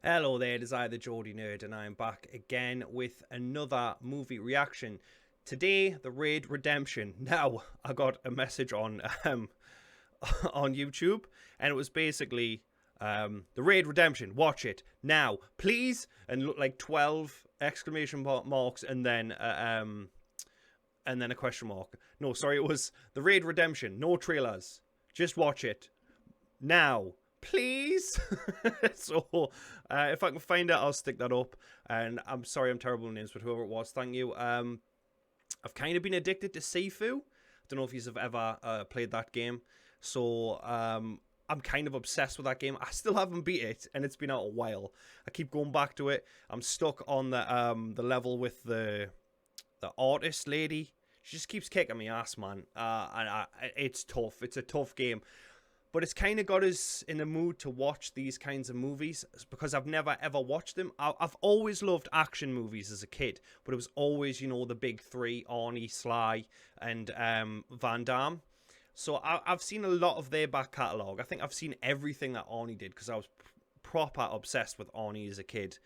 Hello there, it is I, the Geordie Nerd, and I am back again with another movie reaction. Today, The Raid Redemption. Now, I got a message on on YouTube, and it was basically, The Raid Redemption, watch it, now, please, and look like 12 exclamation marks, and then a question mark. No, sorry, it was The Raid Redemption, no trailers, just watch it, now. Please. So if I can find it, I'll stick that up. And I'm sorry, I'm terrible with names, but whoever it was, thank you. I've kind of been addicted to Sifu. I don't know if you've ever played that game. So I'm kind of obsessed with that game. I still haven't beat it, and it's been out a while. I keep going back to it. I'm stuck on the level with the artist lady. She just keeps kicking me ass, man. And it's tough. It's a tough game. But it's kind of got us in the mood to watch these kinds of movies because I've never ever watched them. I've always loved action movies as a kid, but it was always, you know, the big three, Arnie, Sly, and Van Damme. So I've seen a lot of their back catalogue. I think I've seen everything that Arnie did because I was proper obsessed with Arnie as a kid.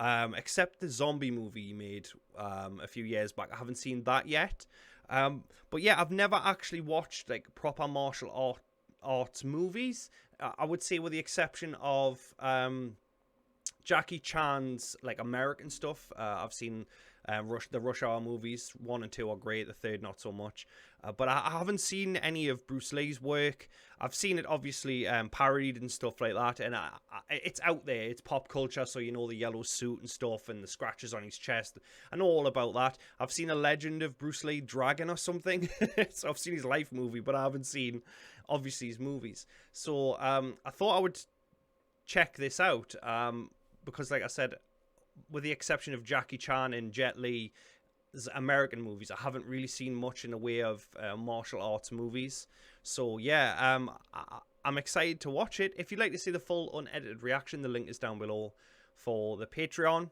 Except the zombie movie he made a few years back. I haven't seen that yet. But yeah, I've never actually watched like proper martial arts movies. I would say with the exception of Jackie Chan's like American stuff. I've seen the Rush Hour movies. 1 and 2 are great, the third not so much. But I haven't seen any of Bruce Lee's work. I've seen it obviously parodied and stuff like that, and it's out there, it's pop culture, so you know the yellow suit and stuff and the scratches on his chest. I know all about that. I've seen a Legend of Bruce Lee Dragon or something. So I've seen his life movie, but I haven't seen obviously his movies. So I thought I would check this out because like I said, with the exception of Jackie Chan and Jet Li's American movies, I haven't really seen much in the way of martial arts movies. So yeah, I'm excited to watch it. If you'd like to see the full unedited reaction, the link is down below for the Patreon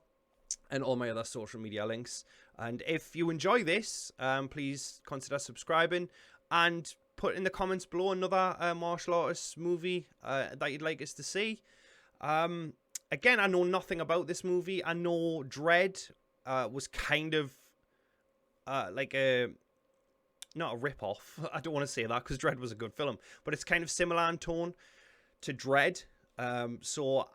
and all my other social media links. And if you enjoy this, please consider subscribing and put in the comments below another martial artist movie that you'd like us to see. Again, I know nothing about this movie. I know Dredd was kind of like not a rip-off. I don't want to say that because Dredd was a good film, but it's kind of similar in tone to Dredd. So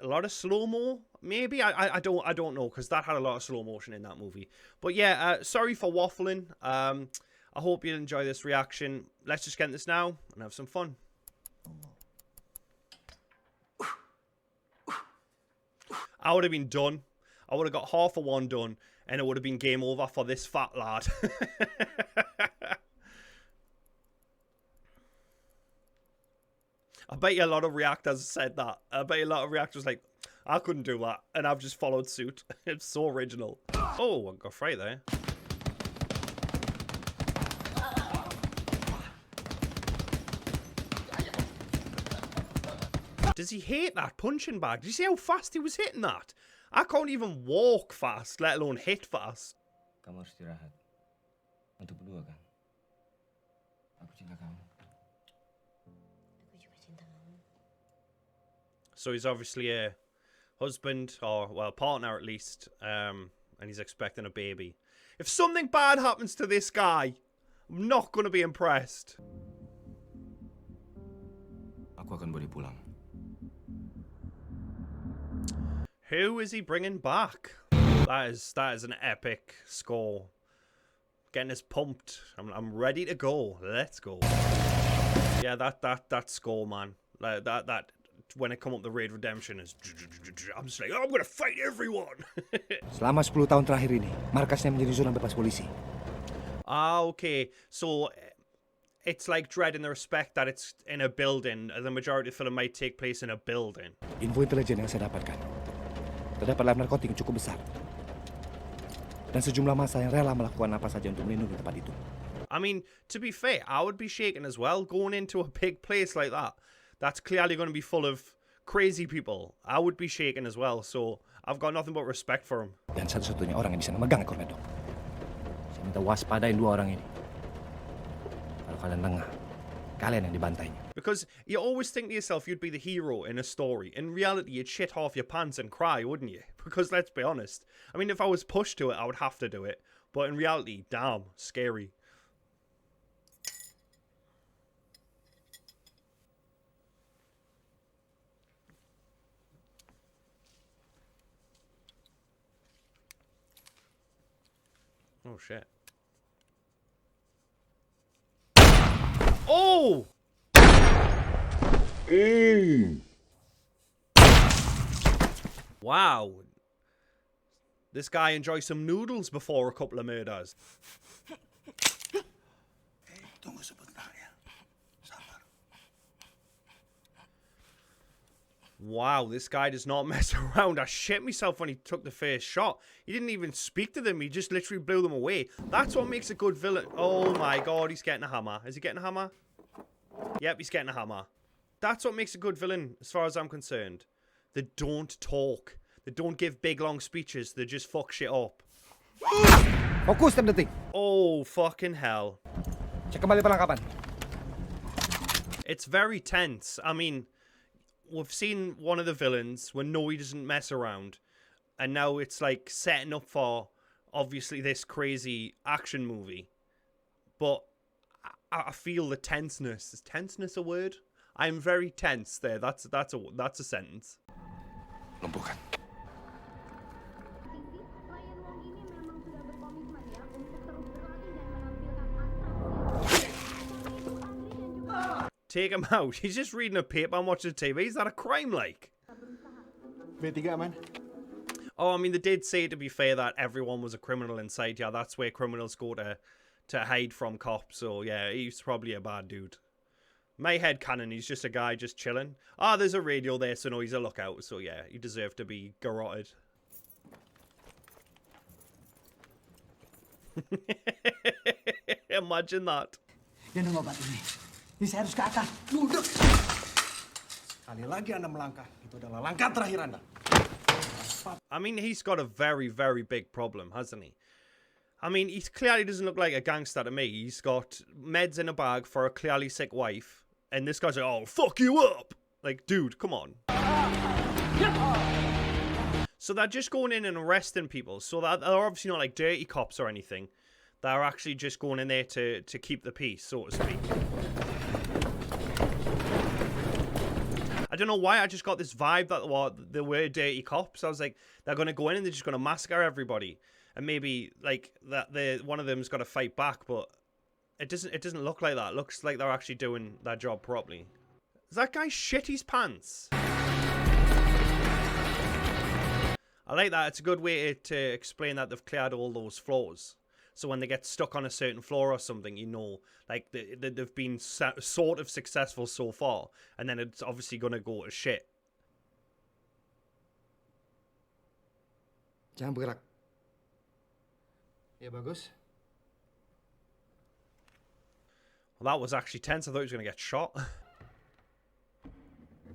a lot of slow-mo, maybe. I don't know because that had a lot of slow motion in that movie. But yeah, sorry for waffling. I hope you enjoy this reaction. Let's just get this now and have some fun. I would have been done. I would have got half of one done, and it would have been game over for this fat lad. I bet you a lot of reactors said that. I bet you a lot of reactors like, I couldn't do that, and I've just followed suit. It's so original. Oh, I got right there. Does he hate that punching bag? Did you see how fast he was hitting that? I can't even walk fast, let alone hit fast. Kamu harus istirahat. Untuk berdua kan? Aku cinta kamu. Aku juga cinta kamu. So he's obviously a husband, or well, partner at least, and he's expecting a baby. If something bad happens to this guy, I'm not going to be impressed. Aku akan bawa dia pulang. Who is he bringing back? That is an epic score. Getting us pumped. I'm ready to go. Let's go. Yeah, that score, man. Like that when it come up the Raid Redemption is. I'm just like, oh, I'm gonna fight everyone. Selama 10 tahun terakhir ini, markasnya menjadi zona bebas polisi. Ah, okay. So it's like Dredd in the respect that it's in a building. The majority of the film might take place in a building. Info intelijen yang saya dapatkan, terdapat lab narkotik yang cukup besar, dan sejumlah massa yang rela melakukan apa saja untuk melindungi tempat itu. I mean, to be fair, I would be shaken as well going into a big place like that. That's clearly going to be full of crazy people. I would be shaken as well. So I've got nothing but respect for him. Dan satu-satunya orang yang bisa memegang ekornya, Dok. Saya minta waspadain 2 orang ini. Kalau kalian lengah, Kalian yang dibantainya. Because you always think to yourself you'd be the hero in a story. In reality, you'd shit half your pants and cry, wouldn't you? Because let's be honest. I mean, if I was pushed to it, I would have to do it. But in reality, damn, scary. Oh, shit. Oh! Wow. This guy enjoys some noodles before a couple of murders. Wow, this guy does not mess around. I shit myself when he took the first shot. He didn't even speak to them. He just literally blew them away. That's what makes a good villain. Oh my god, he's getting a hammer. Is he getting a hammer? Yep, he's getting a hammer. That's what makes a good villain, as far as I'm concerned. They don't talk. They don't give big, long speeches. They just fuck shit up. Fokus, detik. Oh, fucking hell. Cek kembali perlengkapan. It's very tense. I mean, we've seen one of the villains when no, he doesn't mess around. And now it's like setting up for, obviously, this crazy action movie. But I feel the tenseness. Is tenseness a word? I'm very tense there. That's a sentence. Lumpuhkan. Take him out. He's just reading a paper and watching TV. Is that a crime, like? B3 man. Oh, I mean, they did say, to be fair, that everyone was a criminal inside. Yeah, that's where criminals go to hide from cops. So, yeah, he's probably a bad dude. My headcanon, he's just a guy just chilling. Ah, there's a radio there, so no, he's a lookout. So, yeah, he deserved to be garroted. Imagine that. Yan ang obat ini. Ini saya harus ke atas. Duduk. Sekali lagi Anda melangkah, itu adalah langkah terakhir Anda. I mean, he's got a very, very big problem, hasn't he? I mean, he clearly doesn't look like a gangster to me. He's got meds in a bag for a clearly sick wife. And this guy's like, oh, fuck you up. Like, dude, come on. So they're just going in and arresting people. So they're obviously not like dirty cops or anything. They're actually just going in there to keep the peace, so to speak. I don't know why, I just got this vibe that they were dirty cops. I was like, they're going to go in and they're just going to massacre everybody. And maybe, like, one of them's got to fight back, but it doesn't look like that. It looks like they're actually doing their job properly. Does that guy shit his pants? I like that. It's a good way to explain that they've cleared all those floors. So when they get stuck on a certain floor or something, you know, like, they've been sort of successful so far. And then it's obviously going to go to shit. Jangan bergerak. Ya bagus. Well, that was actually tense. I thought he was going to get shot.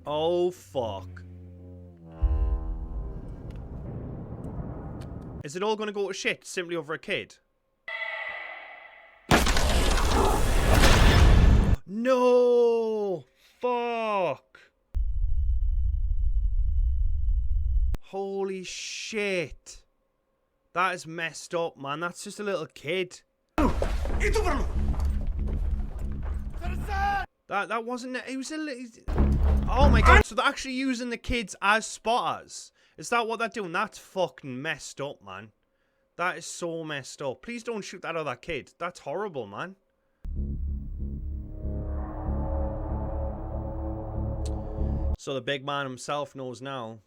Oh, fuck. Is it all going to go to shit simply over a kid? No! Fuck! Holy shit! That is messed up, man. That's just a little kid. Itu perlu. That wasn't it. It was a little. Oh my god! So they're actually using the kids as spotters. Is that what they're doing? That's fucking messed up, man. That is so messed up. Please don't shoot that other kid. That's horrible, man. So the big man himself knows now.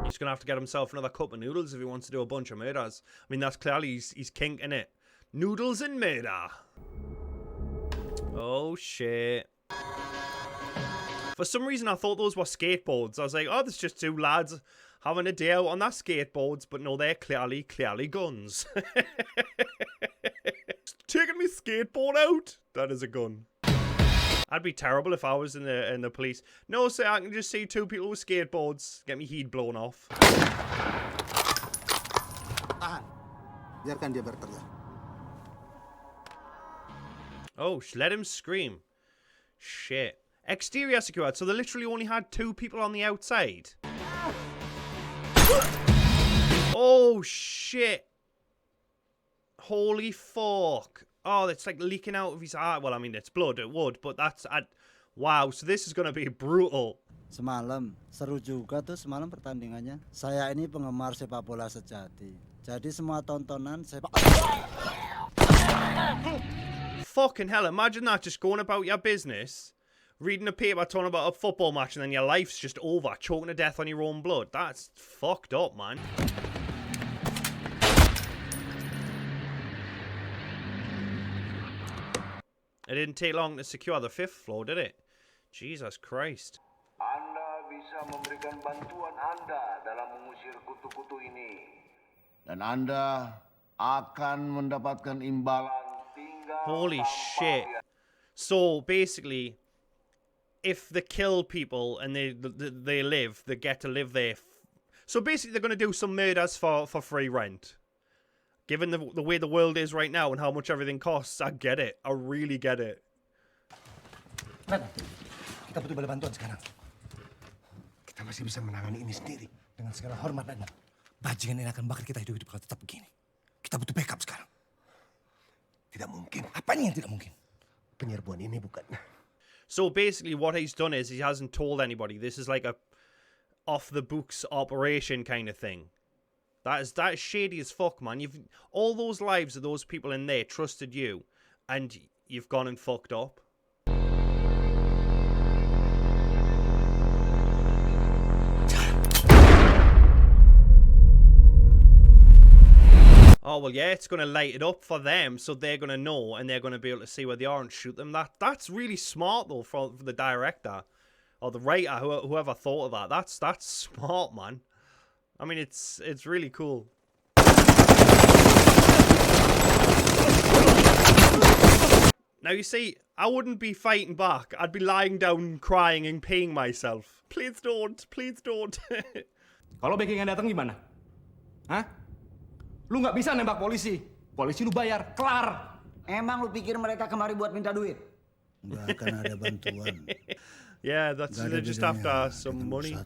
He's going to have to get himself another cup of noodles if he wants to do a bunch of murders. I mean, that's clearly he's kinking it. Noodles and murder. Oh, shit. For some reason, I thought those were skateboards. I was like, oh, there's just two lads having a day out on their skateboards. But no, they're clearly guns. Taking my skateboard out? That is a gun. I'd be terrible if I was in the police. No, sir, I can just see two people with skateboards. Get me heat blown off. Tahan. Biarkan dia berteriak. Oh, let him scream. Shit. Exterior secured, so they literally only had 2 people on the outside. Oh, shit. Holy fuck. Oh, it's like leaking out of his eye. Well, I mean, it's blood, it would, but that's... wow, so this is going to be brutal. Semalam, seru juga tuh semalam pertandingannya. Saya ini penggemar sepak bola sejati. Jadi semua tontonan sepak... Fucking hell, imagine that, just going about your business, reading a paper talking about a football match, and then your life's just over, choking to death on your own blood. That's fucked up, man. It didn't take long to secure the 5th floor, did it? Jesus Christ. Anda bisa memberikan bantuan Anda dalam mengusir kutu-kutu ini. Dan Anda akan mendapatkan imbalan tinggal. Holy shit. So basically, if they kill people and they live, they get to live there. So basically they're going to do some murders for free rent. Given the way the world is right now and how much everything costs, I get it. I really get it. Ren, kita butuh bala bantuan sekarang. Kita masih bisa menangani ini sendiri. Dengan segala hormat, Ren. Bajingan ini akan bakar kita hidup-hidup kalau tetap begini. Kita butuh backup sekarang. Tidak mungkin. Apanya yang tidak mungkin? Penyerbuan ini bukan. So basically what he's done is he hasn't told anybody. This is like a off-the-books operation kind of thing. That is shady as fuck, man. All those lives of those people in there trusted you, and you've gone and fucked up. Oh, well, yeah, it's going to light it up for them, so they're going to know, and they're going to be able to see where they are and shoot them. That's really smart, though, for the director, or the writer, whoever thought of that. That's smart, man. I mean, it's really cool. Now, you see, I wouldn't be fighting back. I'd be lying down, crying and peeing myself. Please don't. Please don't. Kalau backing yang datang gimana? Hah? Lu nggak bisa nembak polisi. Polisi lu bayar, kelar. Emang lu pikir mereka kemari buat minta duit? Nggak akan ada bantuan. Yeah, they're just after some money.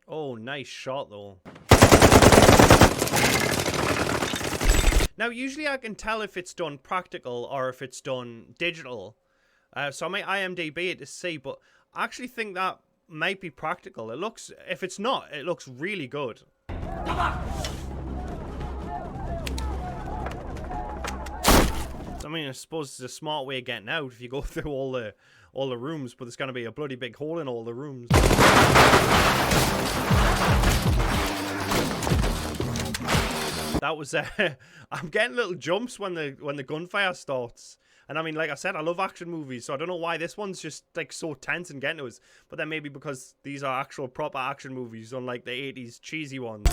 Oh, nice shot, though. Now, usually I can tell if it's done practical or if it's done digital. So I might IMDb it to see, but I actually think that might be practical. It looks, if it's not, it looks really good. I mean, I suppose it's a smart way of getting out if you go through all the rooms, but there's going to be a bloody big hole in all the rooms. That was I'm getting little jumps when the gunfire starts. And I mean, like I said, I love action movies, so I don't know why this one's just like so tense and getting to us. But then maybe because these are actual proper action movies, unlike the 80s cheesy ones.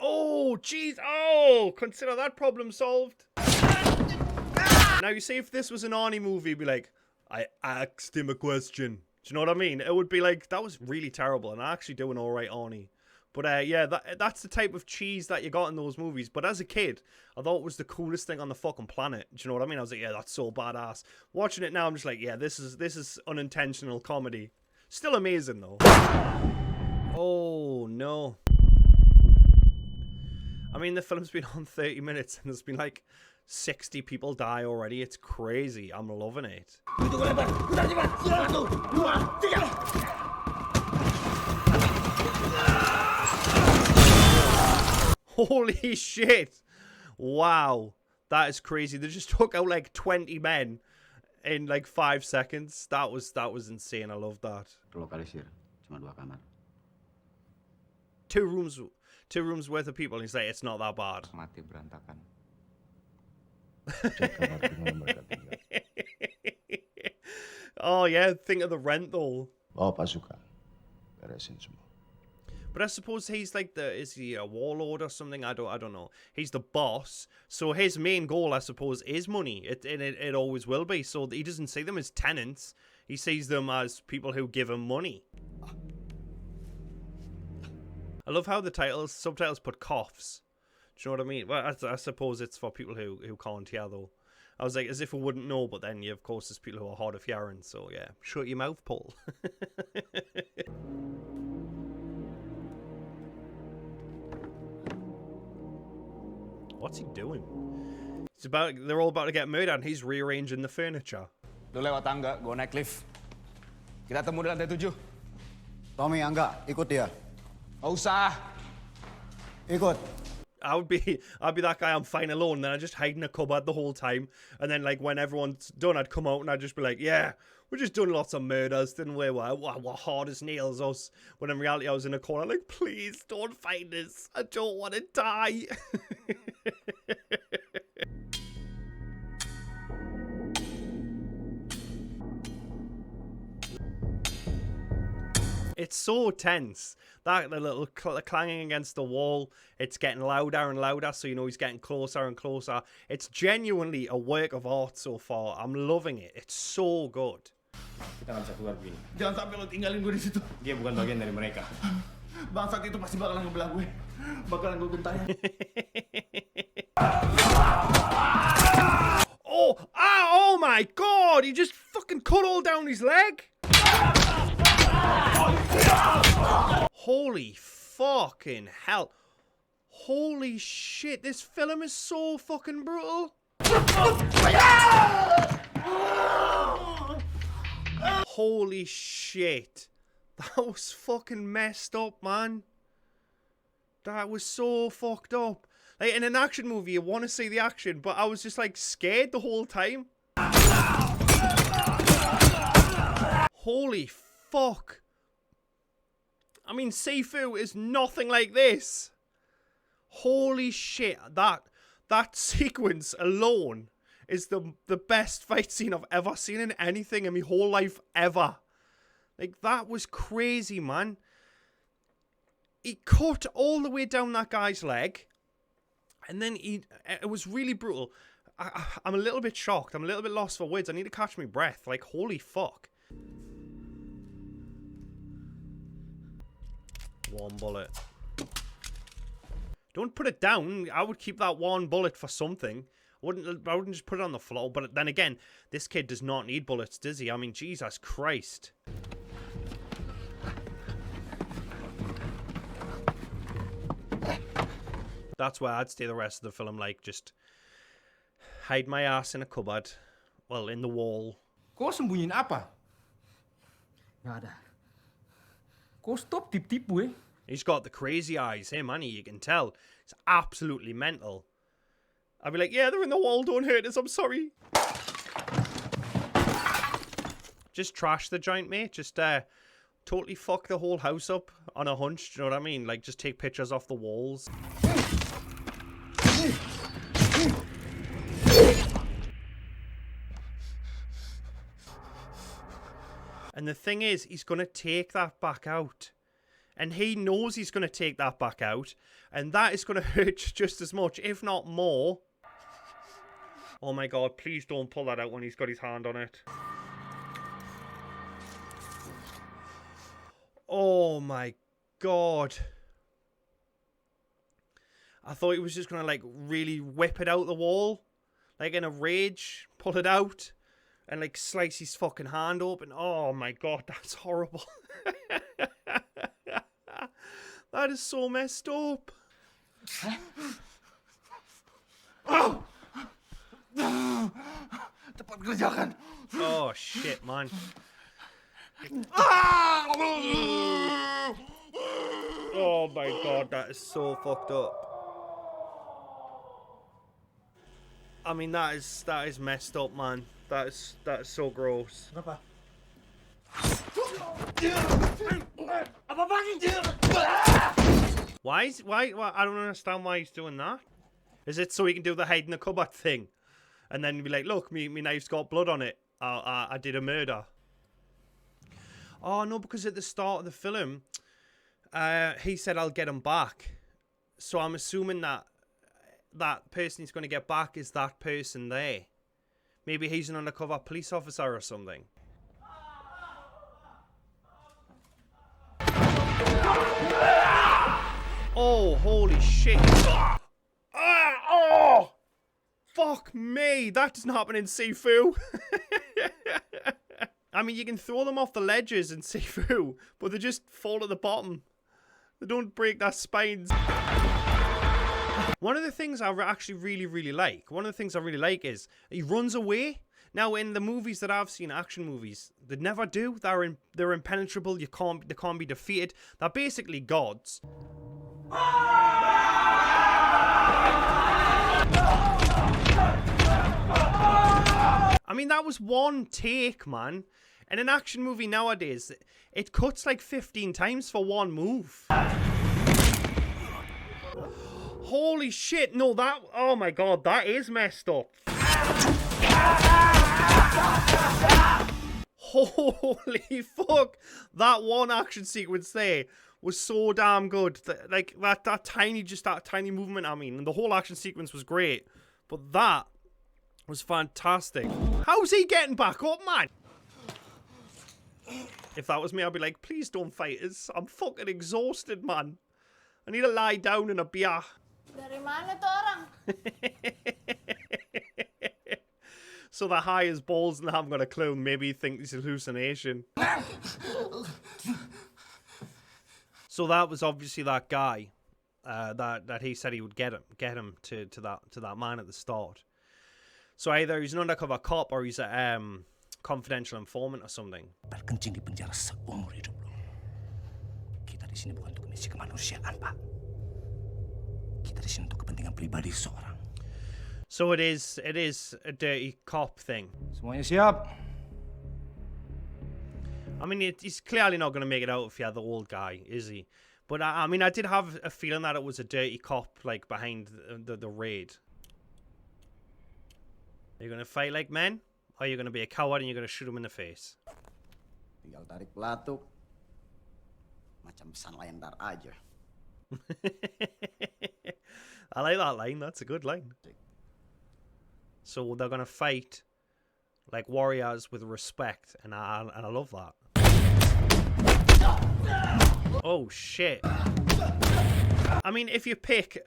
Oh, jeez. Oh, consider that problem solved. Now, you see, if this was an Arnie movie, it'd be like, I asked him a question. Do you know what I mean? It would be like, that was really terrible, and I actually do an alright Arnie. But yeah, that's the type of cheese that you got in those movies. But as a kid, I thought it was the coolest thing on the fucking planet. Do you know what I mean? I was like, yeah, that's so badass. Watching it now, I'm just like, yeah, this is unintentional comedy. Still amazing, though. Oh, no. I mean, the film's been on 30 minutes, and there's been like 60 people die already. It's crazy. I'm loving it. Holy shit. Wow. That is crazy. They just took out like 20 men in like 5 seconds. That was insane. I love that. Terlokalisir, cuma 2 kamar. Two rooms worth of people, and he's like, it's not that bad. Mati berantakan. Oh yeah, think of the rent though. Bawa pasukan, beresin semua. But I suppose he's like is he a warlord or something? I don't know. He's the boss, so his main goal, I suppose, is money. It always will be. So he doesn't see them as tenants. He sees them as people who give him money. I love how the subtitles put coughs. Do you know what I mean? Well, I suppose it's for people who can't hear, though. I was like, as if I wouldn't know, but then, of course, there's people who are hard of hearing, so yeah. Shut your mouth, Paul. What's he doing? They're all about to get murdered, and he's rearranging the furniture. Lu lewat tangga, gua naik lift. Kita temu di lantai 7. Tommy, Angga, ikut dia. Nggak usah. Ikut. I'd be that guy. I'm fine alone. Then I just hide in a cupboard the whole time, and then like when everyone's done, I'd come out and I'd just be like, "Yeah, we're just doing lots of murders, didn't we? We're hard as nails, us." When in reality, I was in a corner, like, "Please don't find us. I don't want to die." It's so tense. That the little clanging against the wall, it's getting louder and louder, so you know he's getting closer and closer. It's genuinely a work of art so far. I'm loving it. It's so good. Kita nggak bisa keluar begini. Jangan sampai lo tinggalin gue di situ. Dia bukan bagian dari mereka. Bangsat itu pasti bakalan ngebelah gue. Bakalan gue gentarin. Oh my God! He just fucking cut all down his leg. Holy fucking hell. Holy shit, this film is so fucking brutal. Holy shit. That was fucking messed up, man. That was so fucked up. Like, in an action movie, you want to see the action, but I was just, like, scared the whole time. Holy fuck. I mean, Sifu is nothing like this. Holy shit. That sequence alone is the best fight scene I've ever seen in anything in my whole life ever. Like, that was crazy, man. He cut all the way down that guy's leg. And then it was really brutal. I'm a little bit shocked. I'm a little bit lost for words. I need to catch my breath. Like, holy fuck. One bullet. Don't put it down. I would keep that one bullet for something. I wouldn't just put it on the floor. But then again, this kid does not need bullets, does he? I mean, Jesus Christ. That's where I'd stay the rest of the film. Like, just hide my ass in a cupboard. Well, in the wall. Kau sembunyiin apa? Nggak ada. Kau stop tipu-tipu, eh? He's got the crazy eyes, hey, Manny, you can tell. It's absolutely mental. I'd be like, yeah, they're in the wall, don't hurt us, I'm sorry. Just trash the joint, mate. Just totally fuck the whole house up on a hunch, do you know what I mean? Like, just take pictures off the walls. And the thing is, he's going to take that back out. And he knows he's going to take that back out. And that is going to hurt just as much, if not more. Oh my God, please don't pull that out when he's got his hand on it. Oh my God. I thought he was just going to, like, really whip it out the wall. Like, in a rage, pull it out. And, like, slice his fucking hand open. Oh my God, that's horrible. That is so messed up. Oh! Cepat kerjakan. Oh shit, man. Oh my God, that is so fucked up. I mean, that is messed up, man. That is so gross. Why? I don't understand why he's doing that. Is it so he can do the hide in the cupboard thing? And then be like, look, me knife's got blood on it. I did a murder. Oh, no, because at the start of the film, he said, I'll get him back. So I'm assuming that that person he's going to get back is that person there. Maybe he's an undercover police officer or something. Oh, holy shit. Oh! Fuck me. That doesn't happen in Sifu. I mean, you can throw them off the ledges in Sifu, but they just fall at the bottom. They don't break their spines. One of the things I actually really like, is he runs away. Now, in the movies that I've seen, action movies, they never do. They're impenetrable. They can't be defeated. They're basically gods. I mean, that was one take, man. In an action movie nowadays, it cuts like 15 times for one move. Holy shit, no, that, oh my god, that is messed up. Holy fuck, that one action sequence there was so damn good. Like, that tiny movement, I mean, and the whole action sequence was great, but that was fantastic. How's he getting back up, man? If that was me, I'd be like, please don't fight us. I'm fucking exhausted, man. I need to lie down in a beer. Dari mana tuh orang? So they're high as balls and they haven't got a clue. Maybe you think it's a hallucination. So that was obviously that guy that he said he would get him to that man at the start. So either he's an undercover cop or he's a confidential informant or something. Berkencing di penjara seumur hidup lo. Kita di sini bukan untuk misi kemanusiaan, Pak. Kita di sini untuk kepentingan pribadi seorang. So it is a dirty cop thing. Semuanya siap. I mean, he's clearly not going to make it out if you're the old guy, is he? But I mean, I did have a feeling that it was a dirty cop, like, behind the raid. Are you going to fight like men? Or are you going to be a coward and you're going to shoot him in the face? Tinggal tarik pelatuk. Macam pesan Lion Dar aja. I like that line. That's a good line. So they're going to fight like warriors with respect. And I love that. Oh, shit. I mean, if you pick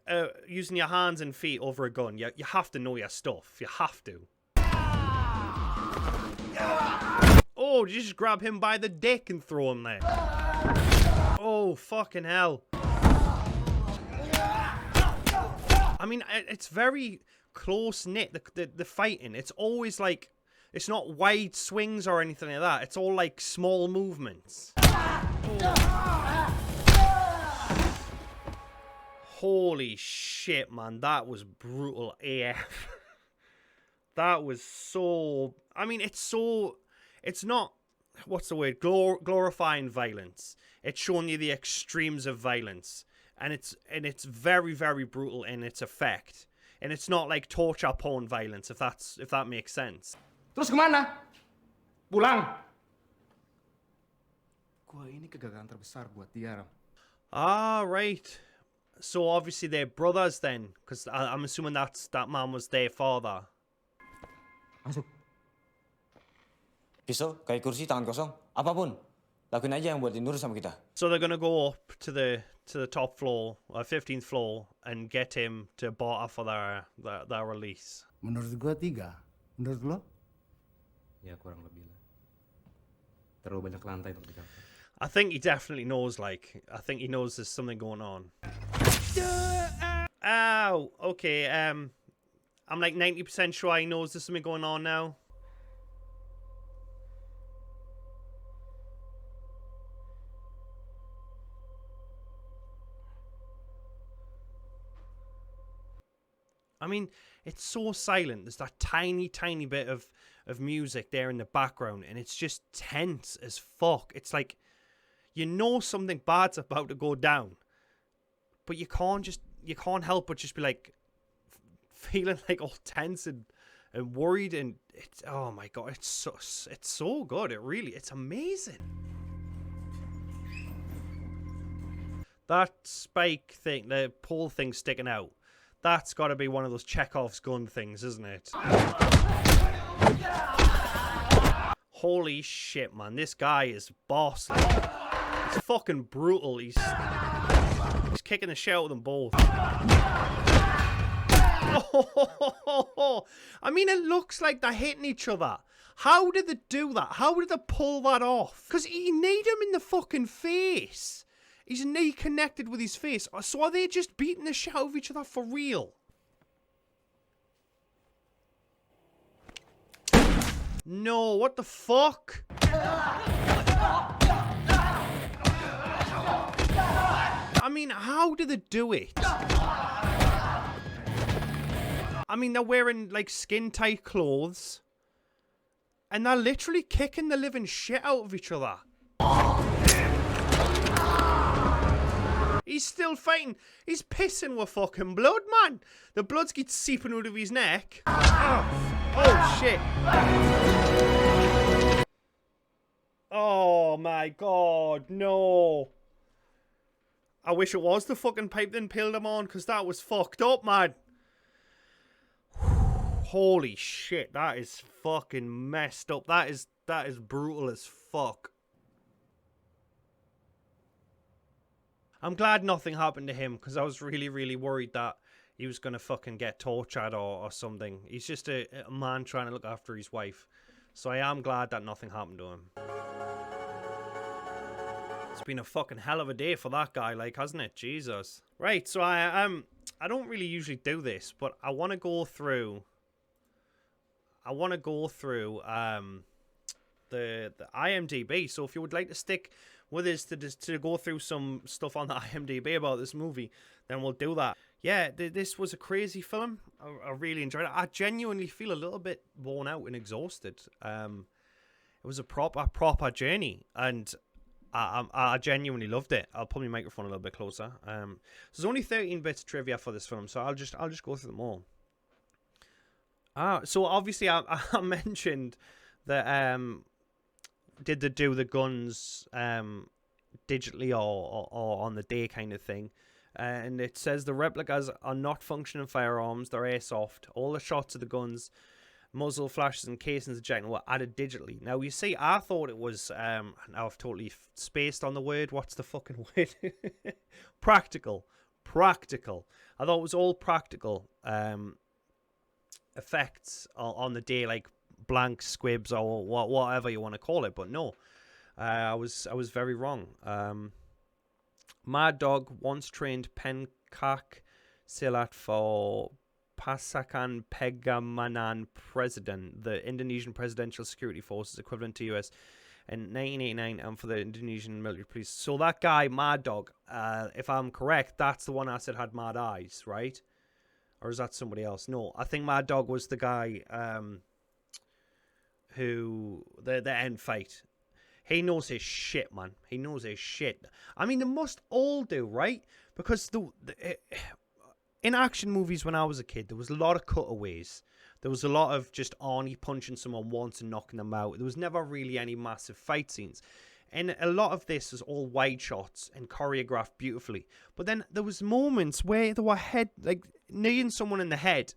using your hands and feet over a gun, you have to know your stuff. You have to. Oh, did you just grab him by the dick and throw him there? Oh, fucking hell. I mean, it's very close-knit, the fighting. It's always like, it's not wide swings or anything like that. It's all like small movements. Oh. Holy shit, man. That was brutal AF. That was so... I mean, it's not... What's the word? Glorifying violence. It's showing you the extremes of violence. And it's very, very brutal in its effect. And it's not like torture porn violence, if that makes sense. Terus kemana? Pulang. Gua ini kegagalan terbesar buat dia, Ram. Ah, right. So obviously they're brothers then, because I'm assuming that man was their father. Masuk. Pisau, kayu kursi, tangan kosong, apapun. Lakuin aja yang buat dinur sama kita. So they're gonna go up to the top floor, 15th floor, and get him to barter for their release. Menurut gua 3. Menurut lo? Ya kurang lebih lah. Terlalu banyak lantai untuk di cover. I think he definitely knows, like, I think he knows there's something going on. Ow! Okay, I'm like 90% sure he knows there's something going on now. I mean, it's so silent. There's that tiny, tiny bit of music there in the background, and it's just tense as fuck. It's like, you know something bad's about to go down, but you can't help but just be like, feeling like all tense and worried, and it's, oh my god, it's so good. It's amazing. That spike thing, the pole thing sticking out, that's got to be one of those Chekhov's gun things, isn't it? Holy shit, man. This guy is boss. It's fucking brutal. He's kicking the shit out of them both. I mean, it looks like they're hitting each other. How did they do that? How did they pull that off? Because he kneed him in the fucking face. His knee connected with his face. So are they just beating the shit out of each other for real? No, what the fuck? I mean, how do they do it? I mean, they're wearing, like, skin-tight clothes. And they're literally kicking the living shit out of each other. He's still fighting. He's pissing with fucking blood, man. The blood's get seeping out of his neck. Oh, shit. Oh, my God, no. I wish it was the fucking pipe that impaled him on, because that was fucked up, man. Holy shit, that is fucking messed up. That is brutal as fuck. I'm glad nothing happened to him, because I was really, really worried that he was going to fucking get tortured or something. He's just a man trying to look after his wife. So I am glad that nothing happened to him. It's been a fucking hell of a day for that guy, like, hasn't it? Jesus. Right, so I don't really usually do this, but I want to go through... the IMDb. So if you would like to stick with us to go through some stuff on the IMDb about this movie, then we'll do that. Yeah, this was a crazy film. I really enjoyed it. I genuinely feel a little bit worn out and exhausted. It was a proper journey, and I genuinely loved it. I'll put my microphone a little bit closer. So there's only 13 bits of trivia for this film, so I'll just go through them all. So obviously I mentioned that did they do the guns digitally or on the day kind of thing, and it says the replicas are not functioning firearms, they're airsoft. All the shots of the guns, muzzle flashes and casings ejecting were added digitally. Now you see, I thought it was now I've totally spaced on the word. What's the fucking word? Practical. I thought it was all practical effects on the day, like blank squibs or whatever you want to call it, but no, I was very wrong. Mad Dog once trained Pencak Silat for Pasukan Pengamanan President, the Indonesian Presidential Security Forces equivalent to US in 1989, and for the Indonesian military police. So that guy, Mad Dog, if I'm correct, that's the one I said had mad eyes, right? Or is that somebody else? No, I think Mad Dog was the guy who... The end fight. He knows his shit, man. He knows his shit. I mean, they must all do, right? Because in action movies when I was a kid, there was a lot of cutaways. There was a lot of just Arnie punching someone once and knocking them out. There was never really any massive fight scenes. And a lot of this was all wide shots and choreographed beautifully. But then there was moments where they were kneeing someone in the head.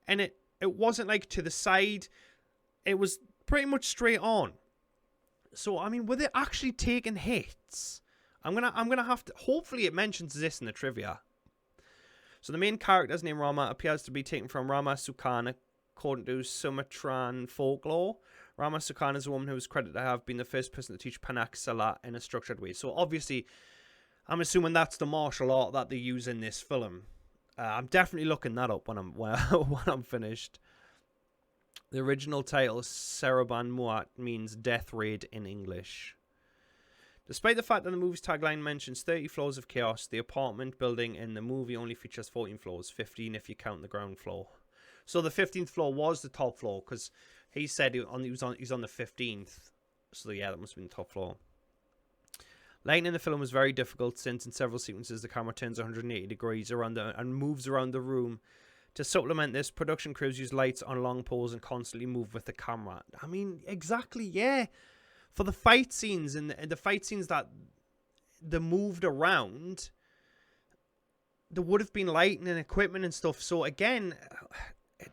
And it wasn't like to the side. It was pretty much straight on. So, I mean, were they actually taking hits? I'm gonna have to... Hopefully it mentions this in the trivia. So the main character's name, Rama, appears to be taken from Rama Sukarno, according to Sumatran folklore. Rama Sukarno is a woman who is credited to have been the first person to teach Pencak Silat in a structured way. So obviously, I'm assuming that's the martial art that they use in this film. I'm definitely looking that up when I'm finished. The original title, Serban Muat, means death raid in English. Despite the fact that the movie's tagline mentions 30 floors of chaos, the apartment building in the movie only features 14 floors, 15 if you count the ground floor. So the 15th floor was the top floor, because he said he's on the 15th. So yeah, that must have been the top floor. Lighting in the film was very difficult, since in several sequences the camera turns 180 degrees around and moves around the room. To supplement this, production crews use lights on long poles and constantly move with the camera. I mean, exactly, yeah. For the fight scenes and the fight scenes that they moved around, there would have been lighting and equipment and stuff. So again,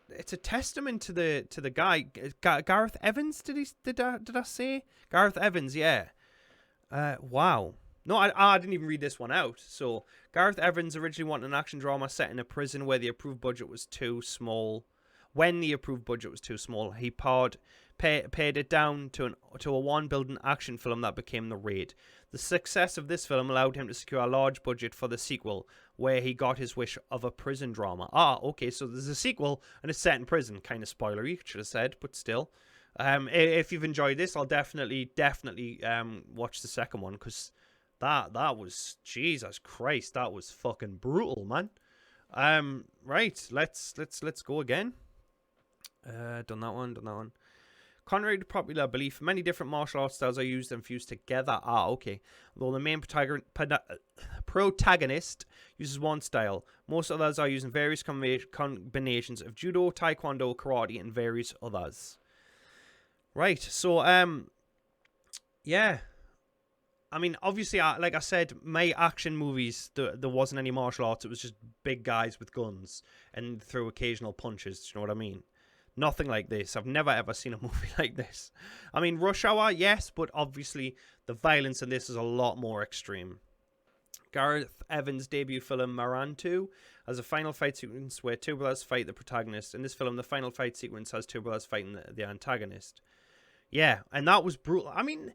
it's a testament to the guy, Gareth Evans. Did I say Gareth Evans? Yeah. Wow. No, I didn't even read this one out. So, Gareth Evans originally wanted an action drama set in a prison where the approved budget was too small. When the approved budget was too small, he paid it down to a one-building action film that became The Raid. The success of this film allowed him to secure a large budget for the sequel, where he got his wish of a prison drama. Ah, okay, so there's a sequel, and it's set in prison. Kind of spoilery, should have said, but still. If you've enjoyed this, I'll definitely watch the second one, because that was, Jesus Christ, that was fucking brutal, man. Right, let's go again. Done that one. Contrary to popular belief, many different martial arts styles are used and fused together. Ah, okay. Although the main protagonist uses one style, most others are using various combinations of judo, taekwondo, karate, and various others. Right, so, yeah. I mean, obviously, like I said, my action movies, there wasn't any martial arts. It was just big guys with guns and threw occasional punches. Do you know what I mean? Nothing like this. I've never ever seen a movie like this. I mean, Rush Hour, yes, but obviously the violence in this is a lot more extreme. Gareth Evans' debut film, Moran 2, has a final fight sequence where two brothers fight the protagonist. In this film, the final fight sequence has two brothers fighting the antagonist. Yeah, and that was brutal. I mean,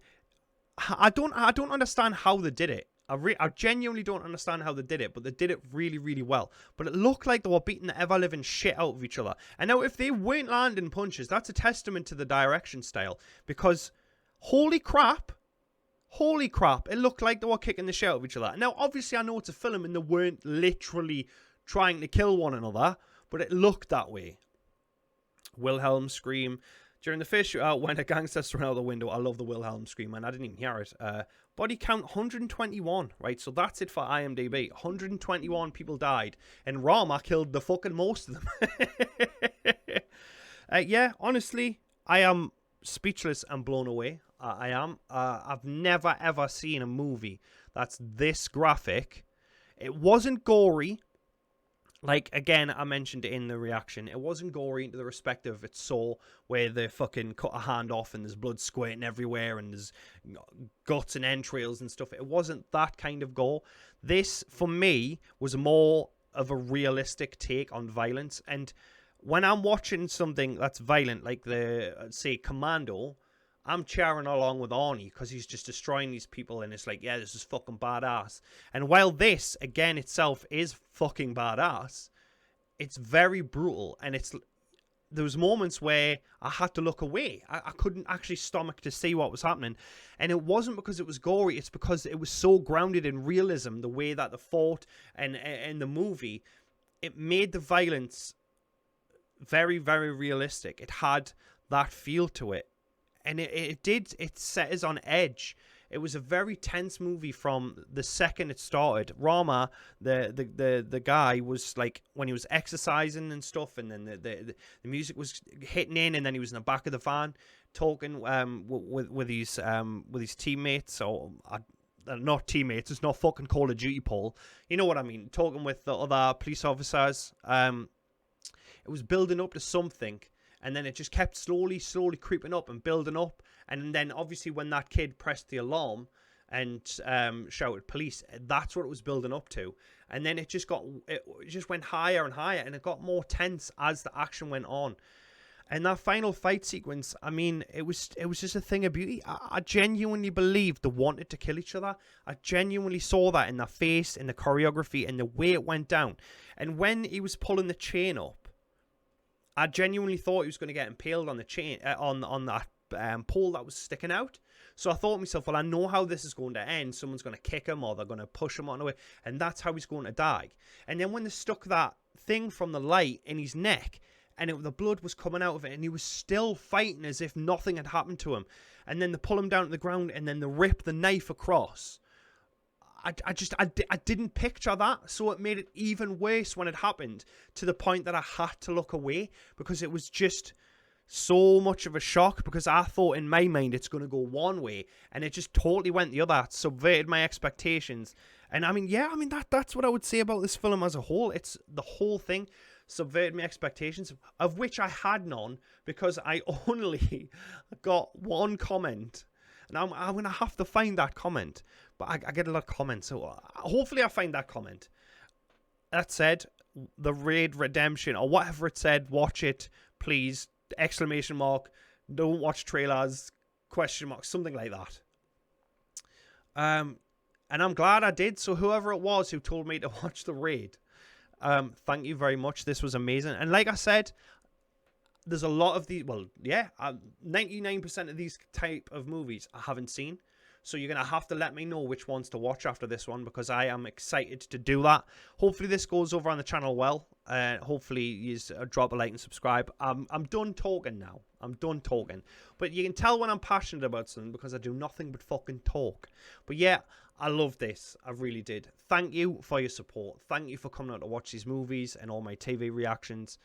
I don't understand how they did it. I genuinely don't understand how they did it, but they did it really, really well. But it looked like they were beating the ever-living shit out of each other. And now, if they weren't landing punches, that's a testament to the direction style. Because, holy crap, it looked like they were kicking the shit out of each other. Now, obviously, I know it's a film and they weren't literally trying to kill one another, but it looked that way. Wilhelm scream. During the first shootout, when a gangster's thrown out the window, I love the Wilhelm scream, man. I didn't even hear it. Body count 121, right? So that's it for IMDb. 121 people died, and Rama killed the fucking most of them. Yeah, honestly, I am speechless and blown away. I am. I've never ever seen a movie that's this graphic. It wasn't gory. Like, again, I mentioned it in the reaction. It wasn't gory to the respect of it saw where they fucking cut a hand off and there's blood squirting everywhere and there's guts and entrails and stuff. It wasn't that kind of gore. This, for me, was more of a realistic take on violence. And when I'm watching something that's violent, like say, Commando, I'm cheering along with Arnie because he's just destroying these people and it's like, yeah, this is fucking badass. And while this, again, itself is fucking badass, it's very brutal. And there was moments where I had to look away. I couldn't actually stomach to see what was happening. And it wasn't because it was gory. It's because it was so grounded in realism, the way that they fought and the movie. It made the violence very, very realistic. It had that feel to it. And it set us on edge. It was a very tense movie from the second it started. Rama, the guy, was like, when he was exercising and stuff, and then the music was hitting in, and then he was in the back of the van talking with his teammates, or not teammates. It's not fucking Call of Duty, Paul. You know what I mean? Talking with the other police officers. It was building up to something. And then it just kept slowly creeping up and building up. And then obviously when that kid pressed the alarm and shouted police, that's what it was building up to. And then it just went higher and higher, and it got more tense as the action went on. And that final fight sequence, I mean, it was just a thing of beauty. I genuinely believed they wanted to kill each other. I genuinely saw that in their face, in the choreography, and the way it went down. And when he was pulling the chain up, I genuinely thought he was going to get impaled on the chain, on that pole that was sticking out. So I thought to myself, well, I know how this is going to end. Someone's going to kick him, or they're going to push him on the way, and that's how he's going to die. And then when they stuck that thing from the light in his neck, and the blood was coming out of it, and he was still fighting as if nothing had happened to him. And then they pull him down to the ground, and then they rip the knife across. I didn't picture that, so it made it even worse when it happened, to the point that I had to look away, because it was just so much of a shock, because I thought in my mind it's going to go one way, and it just totally went the other. It subverted my expectations. And I mean, yeah, that's what I would say about this film as a whole. It's the whole thing subverted my expectations, of which I had none, because I only got one comment. And I'm going to have to find that comment. But I get a lot of comments, so hopefully I find that comment. That said, the Raid Redemption, or whatever it said, watch it, please, exclamation mark, don't watch trailers, question mark, something like that. And I'm glad I did, so whoever it was who told me to watch The Raid, thank you very much, this was amazing. And like I said, there's a lot of these, 99% of these type of movies I haven't seen. So you're going to have to let me know which ones to watch after this one, because I am excited to do that. Hopefully this goes over on the channel well. Hopefully you drop a like and subscribe. I'm done talking now. I'm done talking. But you can tell when I'm passionate about something because I do nothing but fucking talk. But yeah, I love this. I really did. Thank you for your support. Thank you for coming out to watch these movies and all my TV reactions.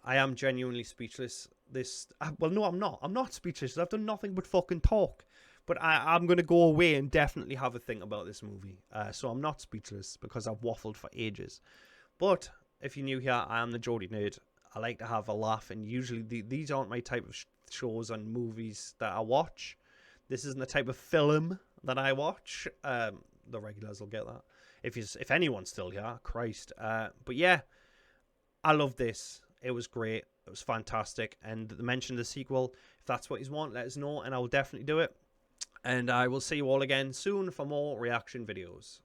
I am genuinely speechless. No, I'm not. I'm not speechless. I've done nothing but fucking talk. But I'm going to go away and definitely have a think about this movie. So I'm not speechless because I've waffled for ages. But if you're new here, I am the Geordie Nerd. I like to have a laugh. And usually these aren't my type of shows and movies that I watch. This isn't the type of film that I watch. The regulars will get that. If anyone's still here, Christ. But yeah, I love this. It was great. It was fantastic. And the mention of the sequel, if that's what you want, let us know. And I will definitely do it. And I will see you all again soon for more reaction videos.